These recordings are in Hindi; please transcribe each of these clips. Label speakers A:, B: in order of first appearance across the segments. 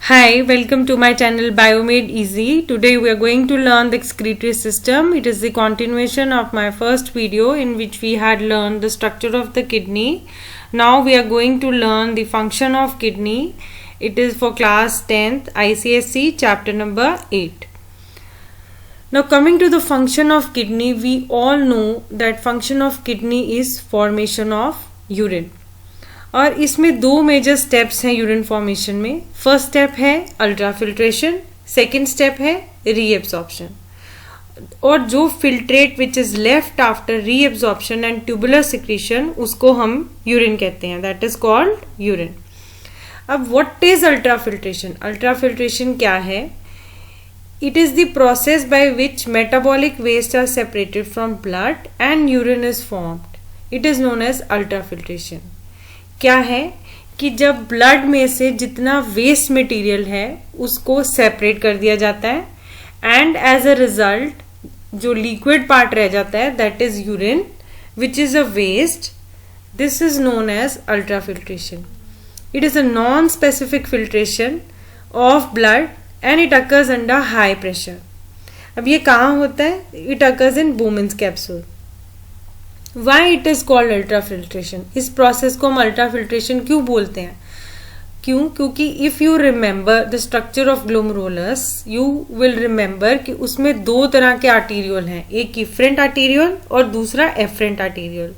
A: Hi, welcome to my channel Biomade Easy. Today we are going to learn the excretory system. It is the continuation of my first video in which we had learned the structure of the kidney. Now we are going to learn the function of kidney. It is for class 10th ICSE chapter number 8. Now coming to the function of kidney, we all know that function of kidney is formation of urine. और इसमें दो मेजर स्टेप्स हैं यूरिन फॉर्मेशन में. फर्स्ट स्टेप है अल्ट्राफिल्ट्रेशन, सेकेंड स्टेप है रीएब्जॉर्प्शन. और जो filtrate which is left after reabsorption and tubular secretion उसको हम यूरिन कहते हैं, दैट इज कॉल्ड यूरिन. अब व्हाट इज अल्ट्राफिल्ट्रेशन? अल्ट्राफिल्ट्रेशन क्या है? It is the process by which metabolic waste are separated from blood and urine is formed. It is known as ultrafiltration. क्या है कि जब ब्लड में से जितना वेस्ट मटेरियल है उसको सेपरेट कर दिया जाता है एंड एज अ रिजल्ट जो लिक्विड पार्ट रह जाता है that is urine which is a waste. This is known as ultrafiltration. It is a non specific filtration of blood and it occurs under high pressure. अब ये कहाँ होता है? It occurs in Bowman's capsule. Why it is called ultrafiltration? इस प्रोसेस को हम अल्ट्राफिल्ट्रेशन क्यों बोलते हैं? क्योंकि if you remember the structure of glomerulus you will remember कि उसमें दो तरह के आर्टीरियल हैं, एक इफरेंट आर्टीरियल और दूसरा एफरेंट आर्टीरियल.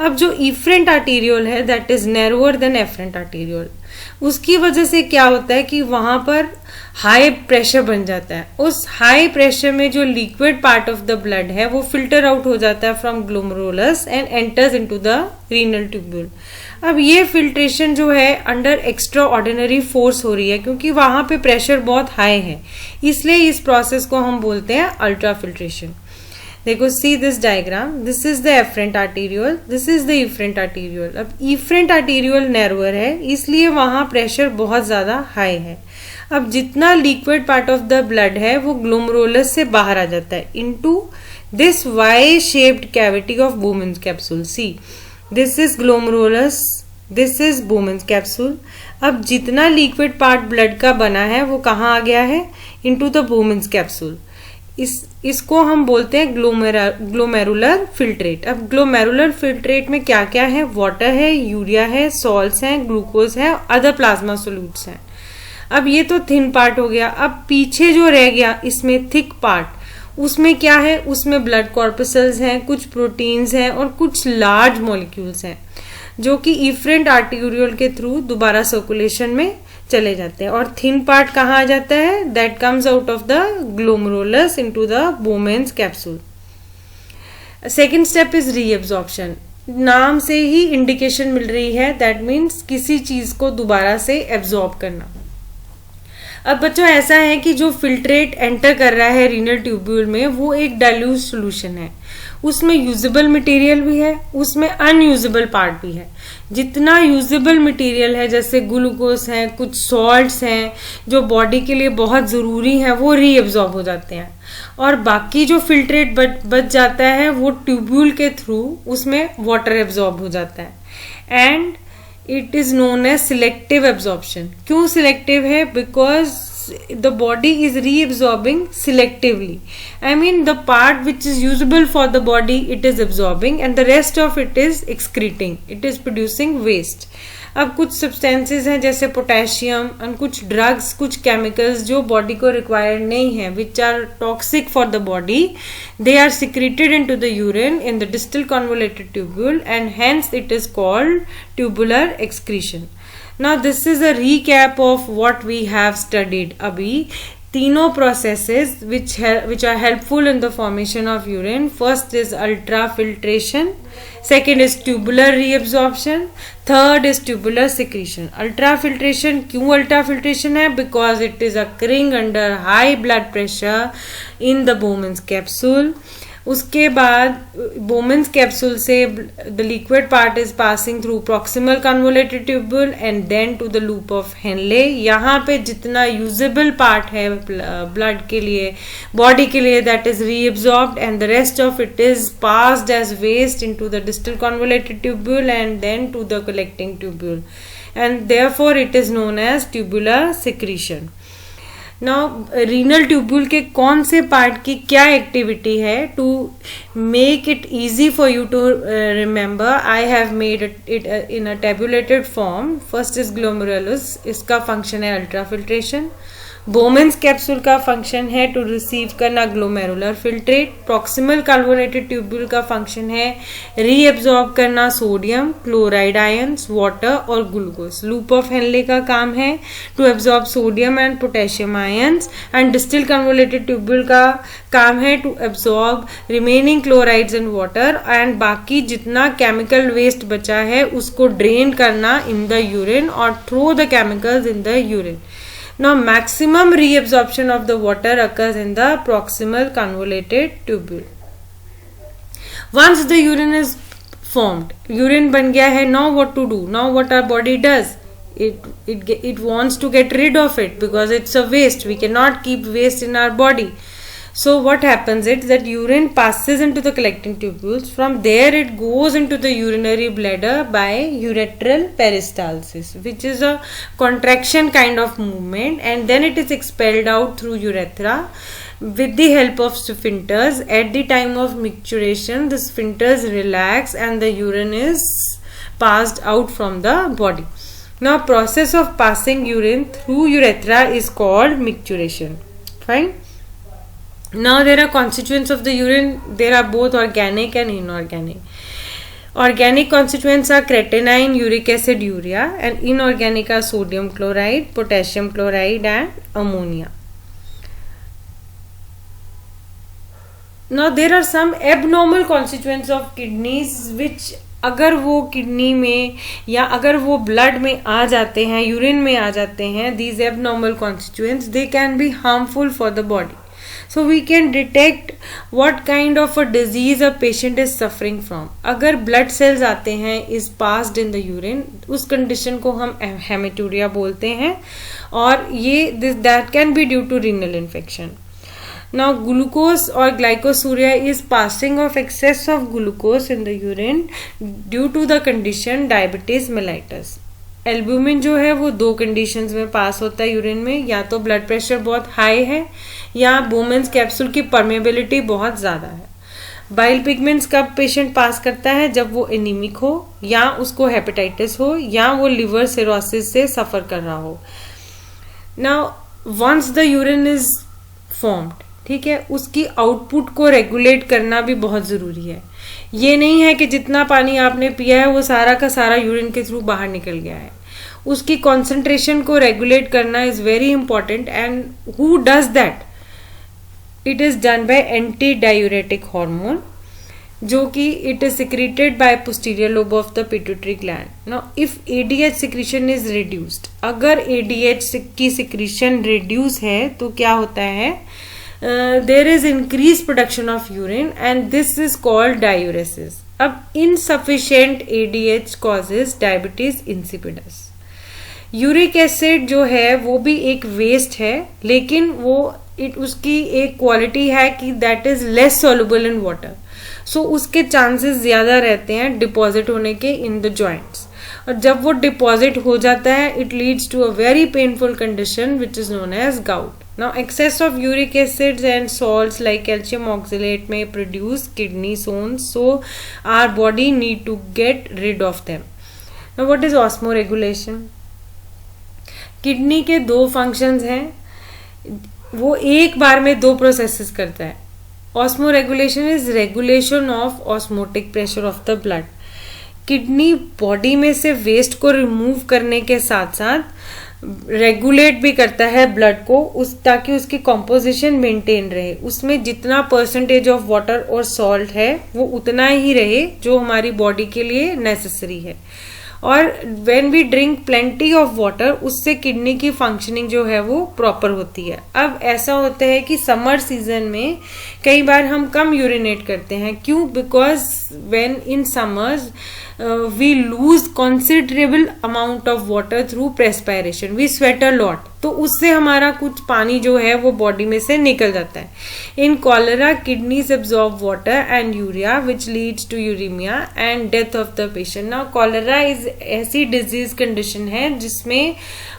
A: अब जो इफरेंट आर्टीरियल है that is narrower than afferent arteriole. उसकी वजह से क्या होता है कि वहां पर हाई प्रेशर बन जाता है. उस हाई प्रेशर में जो liquid part of the blood है वो फिल्टर आउट हो जाता है from glomerulus and enters into the renal tubule. अब ये फिल्ट्रेशन जो है अंडर एक्स्ट्रा ऑर्डिनरी फोर्स हो रही है क्योंकि वहां पे प्रेशर बहुत हाई है, इसलिए इस प्रोसेस को हम बोलते हैं अल्ट्राफिल्ट्रेशन. देखो, see this diagram. This is the afferent arteriole, this is the efferent arteriole. अब इफरेंट आर्टीरियल नैरोअर है इसलिए वहां प्रेशर बहुत ज्यादा हाई है. अब जितना liquid part of the blood है वो ग्लोमेरुलस से बाहर आ जाता है into this Y shaped cavity of Bowman's capsule. See this is glomerulus, this is Bowman's capsule. अब जितना लिक्विड पार्ट ब्लड का बना है वो कहाँ आ गया है? Into the Bowman's capsule. इसको हम बोलते हैं ग्लोमेरुलर फिल्ट्रेट. अब ग्लोमेरुलर फिल्ट्रेट में क्या क्या है? वाटर है, यूरिया है, सॉल्ट्स हैं, ग्लूकोज है, अदर प्लाज्मा सोल्यूट्स हैं. अब ये तो थिन पार्ट हो गया. अब पीछे जो रह गया इसमें थिक पार्ट, उसमें क्या है? उसमें ब्लड कॉर्पसल्स हैं, कुछ प्रोटीन्स हैं और कुछ लार्ज मॉलिक्यूल्स हैं जो कि इफरेंट आर्टीरियल के थ्रू दोबारा सर्कुलेशन में चले जाते हैं. और थिन पार्ट कहाँ आ जाता है? That comes out of the glomerulus into the Bowman's capsule. Second step is reabsorption. नाम से ही इंडिकेशन मिल रही है, दैट मीन्स किसी चीज को दोबारा से एब्जॉर्ब करना. अब बच्चों ऐसा है कि जो फिल्ट्रेट एंटर कर रहा है रीनल ट्यूब्यूल में वो एक डाइल्यूट सॉल्यूशन है. उसमें यूजेबल मटेरियल भी है, उसमें अनयूजेबल पार्ट भी है. जितना यूजेबल मटेरियल है जैसे ग्लूकोज है, कुछ सॉल्ट्स हैं जो बॉडी के लिए बहुत ज़रूरी है वो रीएब्जॉर्ब हो जाते हैं. और बाकी जो फिल्ट्रेट बच जाता है वो ट्यूब्यूल के थ्रू उसमें वाटर एब्जॉर्ब हो जाता है. And it is known as selective absorption. क्यों सिलेक्टिव है? Because the body is reabsorbing selectively. I mean the part which is usable for the body it is absorbing and the rest of it is excreting. It is producing waste. अब कुछ सब्सटेंसेस हैं जैसे पोटेशियम और कुछ ड्रग्स, कुछ केमिकल्स जो बॉडी को रिक्वायर्ड नहीं है, which are toxic for the body. They are secreted into the urine in the distal convoluted tubule and hence it is called tubular excretion. Now this is a recap of what we have studied. अभी तीनों processes which are helpful in the formation of urine. First is ultrafiltration, second is tubular reabsorption, third is tubular secretion. Ultrafiltration क्यों ultrafiltration है? Because it is occurring under high blood pressure in the Bowman's capsule. उसके बाद बोमेन्स कैप्सूल से the liquid part is passing through proximal convoluted tubule and then to the loop of Henle. यहाँ पे जितना यूजेबल पार्ट है ब्लड के लिए, बॉडी के लिए, that is reabsorbed and the rest of it is passed as waste into the distal convoluted tubule and then to the collecting tubule. and therefore it is known as tubular secretion. Now renal tubule के कौन से पार्ट की क्या एक्टिविटी है? To make it easy for you to remember, I have made it in a tabulated form. First is glomerulus, इसका फंक्शन है अल्ट्राफिल्ट्रेशन. बोमेंस कैप्सूल का फंक्शन है टू रिसीव करना glomerular filtrate. Proximal carbonated tubule का फंक्शन है रीएब्जॉर्ब करना सोडियम, क्लोराइड आयंस, वाटर और ग्लूकोज. लूप ऑफ हेनले का काम है to absorb sodium and potassium ions. And distal convoluted tubule का काम है to absorb remaining chlorides and water. And बाकी जितना केमिकल वेस्ट बचा है उसको ड्रेन करना इन द यूरिन और throw the chemicals in the urine. Now maximum reabsorption of the water occurs in the proximal convoluted tubule. Once the urine is formed, urine बन गया है, now what to do? Now what our body does? It wants to get rid of it because it's a waste. We cannot keep waste in our body. So what happens is that urine passes into the collecting tubules. From there it goes into the urinary bladder by urethral peristalsis, which is a contraction kind of movement, and then it is expelled out through urethra with the help of sphincters. At the time of micturition, the sphincters relax and the urine is passed out from the body. Now process of passing urine through urethra is called micturition. Fine. Now there are constituents of the urine. There are both organic and inorganic. Organic constituents are creatinine, uric acid, urea, and inorganic are sodium chloride, potassium chloride and ammonia. Now there are some abnormal constituents of kidneys which अगर वो किडनी में या अगर वो ब्लड में आ जाते हैं, यूरिन में आ जाते हैं, these abnormal constituents, they can be harmful for the body. So we can detect what kind of a disease a patient is suffering from. अगर blood cells आते हैं is passed in the urine, उस condition को हम हेमेटूरिया बोलते हैं और ये that can be due to renal infection. Now glucose or glycosuria is passing of excess of glucose in the urine due to the condition diabetes mellitus. Albumin जो है वो दो कंडीशंस में पास होता है यूरिन में, या तो ब्लड प्रेशर बहुत हाई है या बोमेंस कैप्सूल की परमेबिलिटी बहुत ज़्यादा है. बाइल पिगमेंट्स कब पेशेंट पास करता है? जब वो एनीमिक हो या उसको हेपेटाइटिस हो या वो लिवर सिरोसिस से सफ़र कर रहा हो. Now once the urine is formed, ठीक है, उसकी आउटपुट को रेगुलेट करना भी बहुत ज़रूरी है. ये नहीं है कि जितना पानी आपने पिया है वो सारा का सारा यूरिन के थ्रू बाहर निकल गया है. उसकी कॉन्सेंट्रेशन को रेगुलेट करना is very important. And who does that? It is done by anti diuretic hormone, जो कि it is secreted by posterior lobe of the pituitary gland. Now if ADH secretion is reduced, अगर एडीएच की सिक्रीशन रिड्यूस है तो क्या होता है? there is increased production of urine and this is called diuresis. अब insufficient ADH causes diabetes insipidus. Uric acid जो है वो भी एक वेस्ट है, लेकिन वो उसकी एक क्वालिटी है कि that is less soluble in water, so उसके चांसेस ज़्यादा रहते हैं डिपॉजिट होने के इन द जॉइंट्स. और जब वो डिपॉजिट हो जाता है it leads to a very painful condition which is known as gout. Now excess of uric acids and salts like calcium oxalate may produce kidney stones, so our body need to get rid of them. Now what is osmoregulation? Kidney के दो फंक्शंस हैं, वो एक बार में दो प्रोसेसेस करता है. osmoregulation is regulation of osmotic pressure of the blood. Kidney body में से वेस्ट को रिमूव करने के साथ साथ रेगुलेट भी करता है ब्लड को, ताकि उसकी कॉम्पोजिशन मेंटेन रहे. उसमें जितना परसेंटेज ऑफ वाटर और सॉल्ट है वो उतना ही रहे जो हमारी बॉडी के लिए नेसेसरी है. और when we drink plenty of water, उससे किडनी की फंक्शनिंग जो है वो प्रॉपर होती है. अब ऐसा होता है कि समर सीजन में कई बार हम कम यूरिनेट करते हैं. क्यों? Because when in summers we lose considerable amount of water through perspiration. We sweat a lot. तो उससे हमारा कुछ पानी जो है वो बॉडी में से निकल जाता है। In cholera kidneys absorb water and urea which leads to uremia and death of the patient. Now cholera is ऐसी डिजीज कंडीशन है जिसमें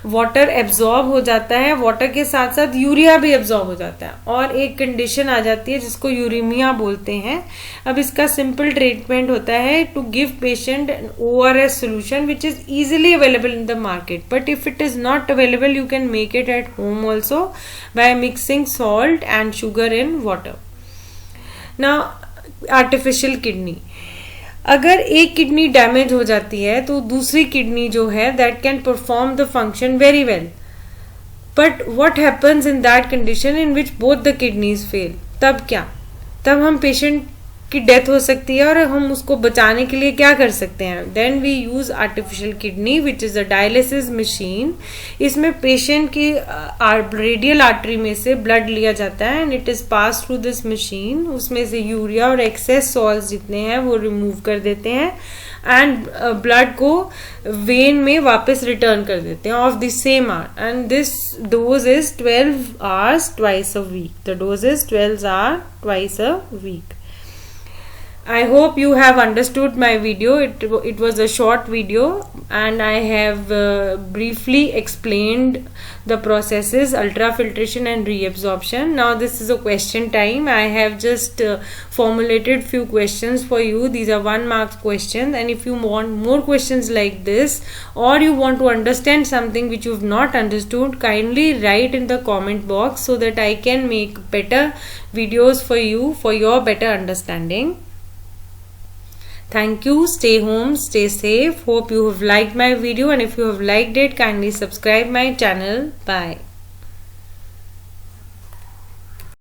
A: वाटर एब्जॉर्ब हो जाता है, वाटर के साथ साथ यूरिया भी एब्जॉर्ब हो जाता है और एक कंडीशन आ जाती है जिसको यूरीमिया बोलते हैं। अब इसका सिंपल ट्रीटमेंट होता है to give patient ORS solution which is easily available in the market, but if it is not available you can make it at home also by mixing salt and sugar in water. Now artificial kidney, अगर एक किडनी डैमेज हो जाती है तो दूसरी किडनी जो है that can perform the function very well, but what happens in that condition in which both the kidneys fail, तब क्या, तब हम पेशेंट की डेथ हो सकती है और हम उसको बचाने के लिए क्या कर सकते हैं, then we use artificial kidney which is a dialysis machine. इसमें पेशेंट की रेडियल आर्टरी में से ब्लड लिया जाता है and it is pass through this machine. उसमें से यूरिया और एक्सेस सॉल्ट जितने हैं वो रिमूव कर देते हैं एंड ब्लड को वेन में वापस रिटर्न कर देते हैं of the same hour, and this dose is 12 hours twice a week. The dose is 12 hours twice a week. I hope you have understood my video. It was a short video and I have briefly explained the processes ultrafiltration and reabsorption. Now this is a question time. I have just formulated few questions for you. These are 1 mark questions, and if you want more questions like this or you want to understand something which you've not understood, kindly write in the comment box so that I can make better videos for you for your better understanding. Thank you. Stay home, stay safe. Hope you have liked my video, and if you have liked it, kindly subscribe my channel. Bye.